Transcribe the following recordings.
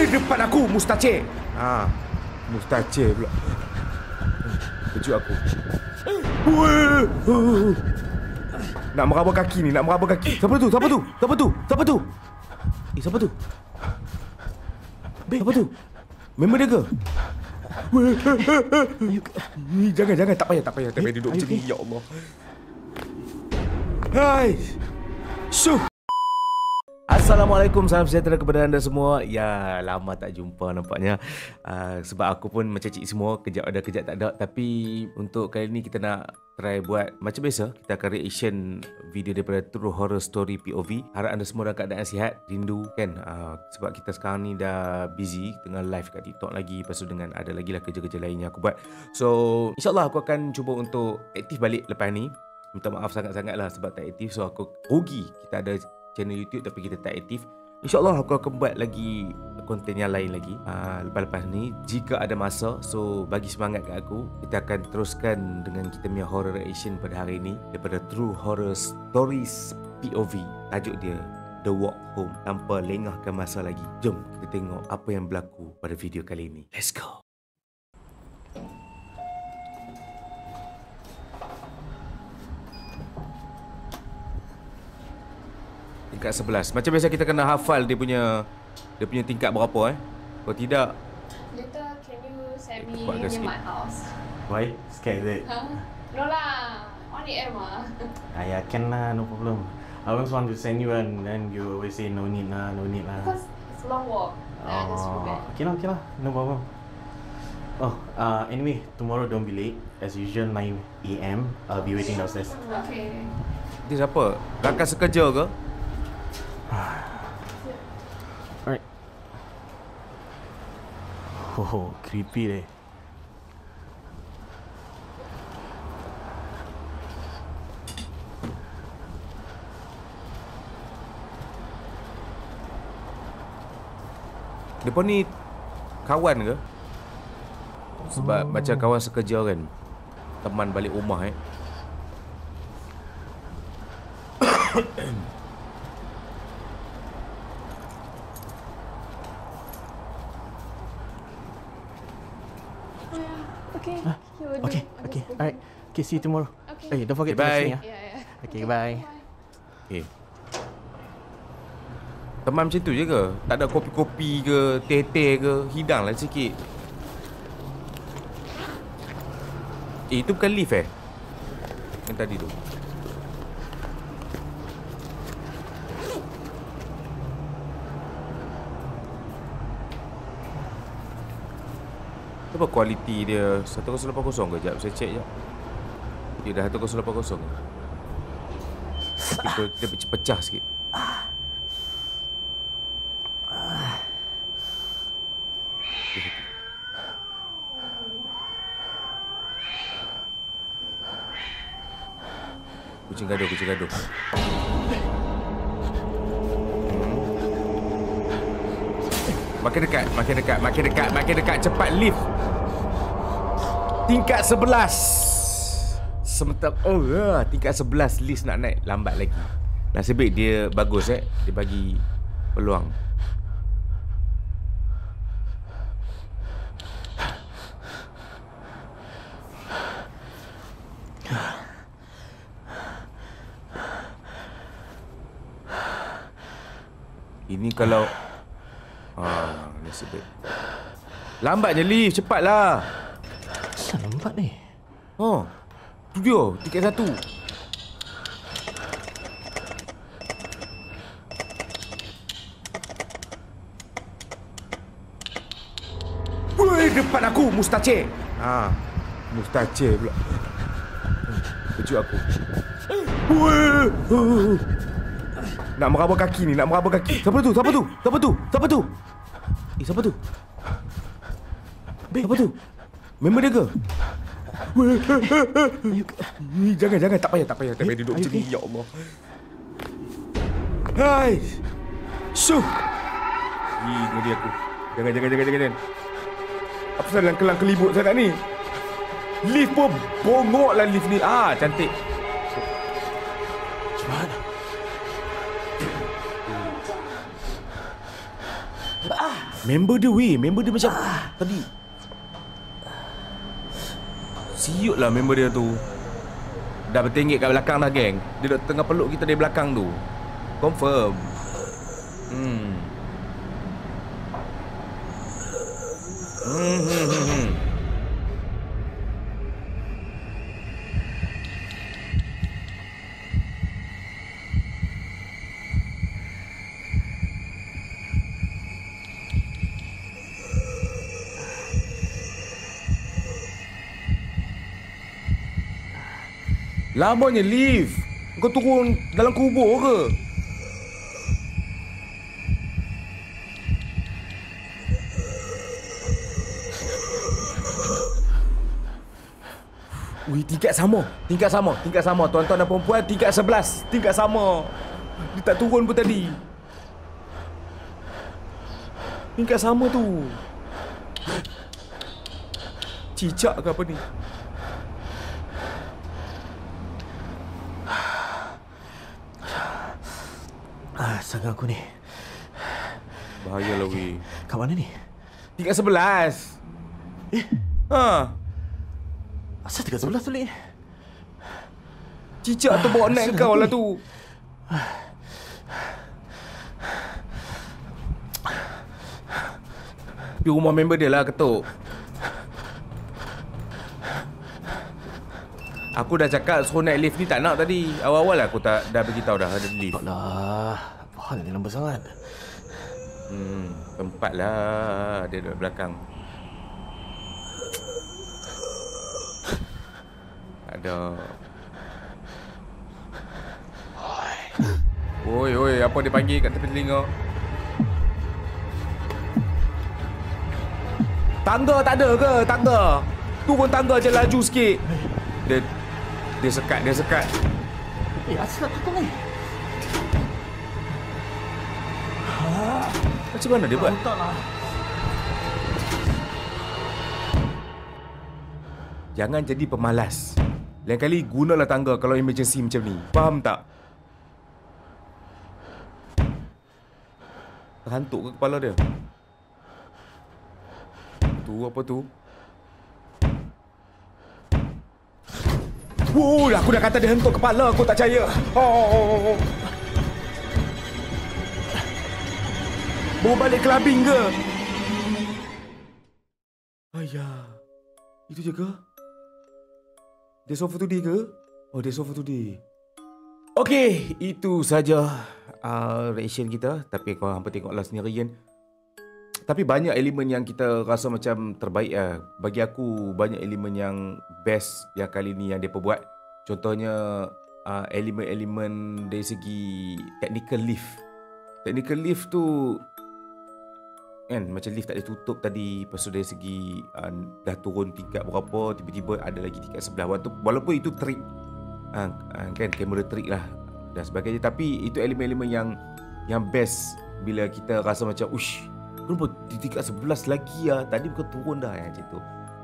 Weh, depan aku mustacir. Mustacir pula. Kejut aku. Weh. Nak meraba kaki ni, nak meraba kaki. Siapa tu? Siapa tu? Siapa tu? Siapa tu? Siapa tu? Siapa tu? Member dia ke? Jangan, tak payah duduk macam ni, ya Allah. Hai. Syuh. Assalamualaikum, salam sejahtera kepada anda semua. Ya, lama tak jumpa nampaknya. Sebab aku pun macam cik semua, kejap ada kejap tak ada. Tapi untuk kali ni kita nak try buat macam biasa. Kita akan reaction video daripada True Horror Story POV. Harap anda semua dalam keadaan sihat, rindu kan. Sebab kita sekarang ni dah busy tengah live kat TikTok lagi. Lepas tu dengan ada lagi lah kerja-kerja lain yang aku buat. So insyaAllah aku akan cuba untuk aktif balik lepas ni. Minta maaf sangat-sangat lah sebab tak aktif. So aku rugi kita ada channel YouTube tapi kita tak aktif. InsyaAllah aku akan buat lagi konten yang lain lagi lepas-lepas ni jika ada masa. So bagi semangat kat aku, kita akan teruskan dengan kita punya horror reaction pada hari ini daripada True Horror Stories POV. Tajuk dia The Walk Home. Tanpa lengahkan masa lagi, jom kita tengok apa yang berlaku pada video kali ini. Let's go. Tingkat 11. Macam biasa kita kena hafal dia punya tingkat berapa Kalau tidak, later can you send me near my house? Why? Scared is it? Huh? No lah, on the air mah. Yeah, can lah, no problem. I always want to send you and then you always say no need lah, no need lah. Because it's a long walk. I just feel bad. Okay lah, no problem. Oh, anyway, tomorrow don't be late. As usual, 9 AM. I'll be waiting downstairs. Okay. dia siapa? Rakan sekerja ke? Alright. Oh, creepy deh. Depa ni kawan ke? Sebab macam kawan sekerja kan. Teman balik rumah Okay. Okay. Alright. Okay, see you tomorrow. Okay. Hey, don't forget Okay, to message me bye. ya. Yeah. Okay, bye. Okay. Teman macam tu je ke? Tak ada kopi-kopi ke, teh-teh ke? Hidang lah sikit. Itu bukan lift yang tadi tu. Apa kualiti dia? 1080 ke? Sekejap, saya check sekejap. Dia dah 1080 ke? Dia pecah sikit. Kucing gaduh. Makin dekat. Cepat lift. Tingkat 11. Sementara tingkat 11 lift nak naik, lambat lagi. Nasib baik dia bagus dia bagi peluang. Ini kalau nasib baik. Lambatnya lift, cepatlah. Asal lambat ni? Tu dia, tiket 1. Weh, depan aku mustacir. Mustacir pula. Kejut aku. Weh. Nak meraba kaki ni, Siapa tu? Siapa tu? Siapa tu? Member dia ke? Jangan, tak payah duduk macam ni, ya Allah. Hai. Syuh. Ngeri aku. Jangan. Apa salah kelang kelibut sangat ni? Lift pun bongok lah lift ni. Cantik. Member dia weh. Member dia macam tadi. Siut lah member dia tu. Dah bertinggik kat belakang dah geng. Dia dah tengah peluk kita dari belakang tu. Confirm. Lamanya lift. Kau turun dalam kubur ke? Wih, tingkat sama. Tingkat sama. Tingkat sama. Tuan-tuan dan perempuan, tingkat 11. Tingkat sama. Dia tak turun pun tadi. Tingkat sama tu. Cicak ke apa ni? Sangat aku ni. Bahayalah weh. Kat mana ni? Tingkat 11. Ha. Asal tingkat 11 tulik? Cicak tu bawa naik kau lah tu. Di rumah member dia lah ketuk. Aku dah cakap suruh naik lift ni tak nak tadi. Awal-awal aku tak dah beritahu dah ada lift. Alah, apa hal ni lambat sangat? Tempat lah. Dia duduk belakang. Ada. Oi, apa dia panggil kat tepi telinga? Tangga tak ada ke? Tangga. Turun tangga je, laju sikit. Dia sekat. Asal aku ni? Macam mana dia buat? Entahlah. Jangan jadi pemalas. Lain kali gunalah tangga kalau emergency macam ni. Faham tak? Terhantuk ke kepala dia? Tu apa tu? Wuh, aku dah kata dia hentuk kepala. Aku tak percaya. Oh. Bawa balik clubbing ke? Ayah. Itu je ke? Days of Today ke? Oh, Days of Today. Okey, itu saja reaction kita. Tapi kau hampa tengoklah sendiri kan. Tapi banyak elemen yang kita rasa macam terbaik lah. Bagi aku banyak elemen yang best yang kali ni yang mereka buat. Contohnya elemen-elemen dari segi technical lift. Technical lift tu kan macam lift tak ditutup tadi. Lepas tu dari segi dah turun tingkat berapa, tiba-tiba ada lagi tingkat sebelah. Walaupun itu trik kan kamera trik lah dan sebagainya. Tapi itu elemen-elemen yang best bila kita rasa macam ush, kenapa di tingkat 11 lagi lah. Tadi bukan turun dah macam tu.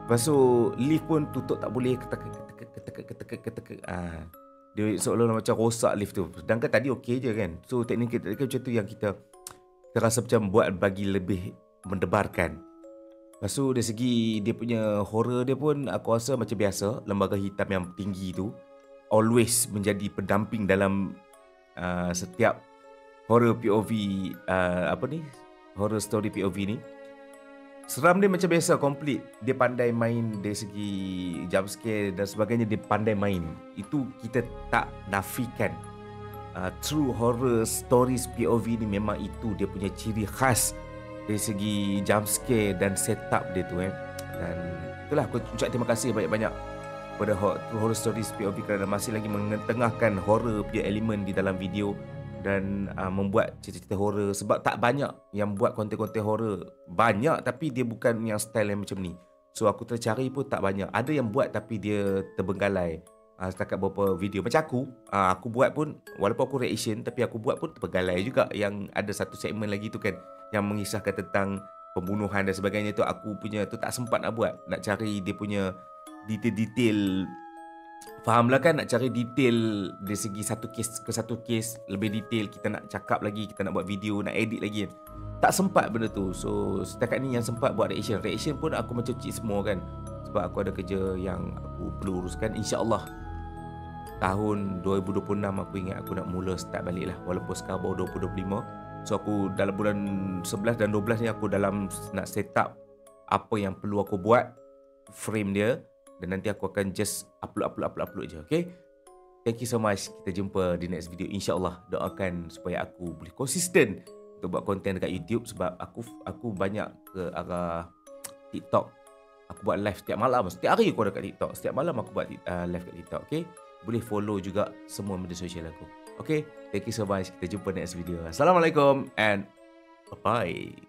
Lepas tu lift pun tutup tak boleh. Ketek. Dia seolah-olah macam rosak lift tu. Sedangkan tadi okey je kan. So teknik macam tu yang kita rasa macam buat bagi lebih mendebarkan. Lepas tu dari segi dia punya horror dia pun aku rasa macam biasa. Lembaga hitam yang tinggi tu always menjadi pendamping dalam setiap horror POV horror story POV ni. Seram dia macam biasa, complete. Dia pandai main dari segi jump scare dan sebagainya. Dia pandai main. Itu kita tak nafikan. True horror stories POV ni memang itu dia punya ciri khas dari segi jump scare dan setup dia tu Dan itulah aku ucap terima kasih banyak-banyak pada True Horror Stories POV kerana masih lagi mengetengahkan horror punya elemen di dalam video dan membuat cerita-cerita horror. Sebab tak banyak yang buat konten-konten horror. Banyak tapi dia bukan yang style yang macam ni. So aku tercari pun tak banyak. Ada yang buat tapi dia terbenggalai. Setakat beberapa video macam aku buat pun, walaupun aku reaction tapi aku buat pun terbenggalai juga. Yang ada satu segmen lagi tu kan yang mengisahkan tentang pembunuhan dan sebagainya tu, aku punya tu tak sempat nak buat. Nak cari dia punya detail-detail. Fahamlah kan, nak cari detail dari segi satu kes ke satu kes lebih detail. Kita nak cakap lagi, kita nak buat video, nak edit lagi kan. tak sempat benda tu. So setakat ni yang sempat buat reaction. Reaction pun aku macam cik semua kan, sebab aku ada kerja yang aku perlu uruskan. InsyaAllah tahun 2026 aku ingat aku nak mula start balik lah, walaupun sekarang baru 2025. So aku dalam bulan 11 dan 12 ni aku dalam nak set up apa yang perlu aku buat, frame dia, dan nanti aku akan just upload je. Okay, thank you so much. Kita jumpa di next video insyaAllah. Doakan supaya aku boleh konsisten untuk buat konten dekat YouTube, sebab aku banyak ke arah TikTok. Aku buat live setiap malam. Setiap hari aku ada kat TikTok. Setiap malam aku buat live kat TikTok. Okay, boleh follow juga semua media sosial aku. Okay, thank you so much. Kita jumpa next video. Assalamualaikum and bye-bye.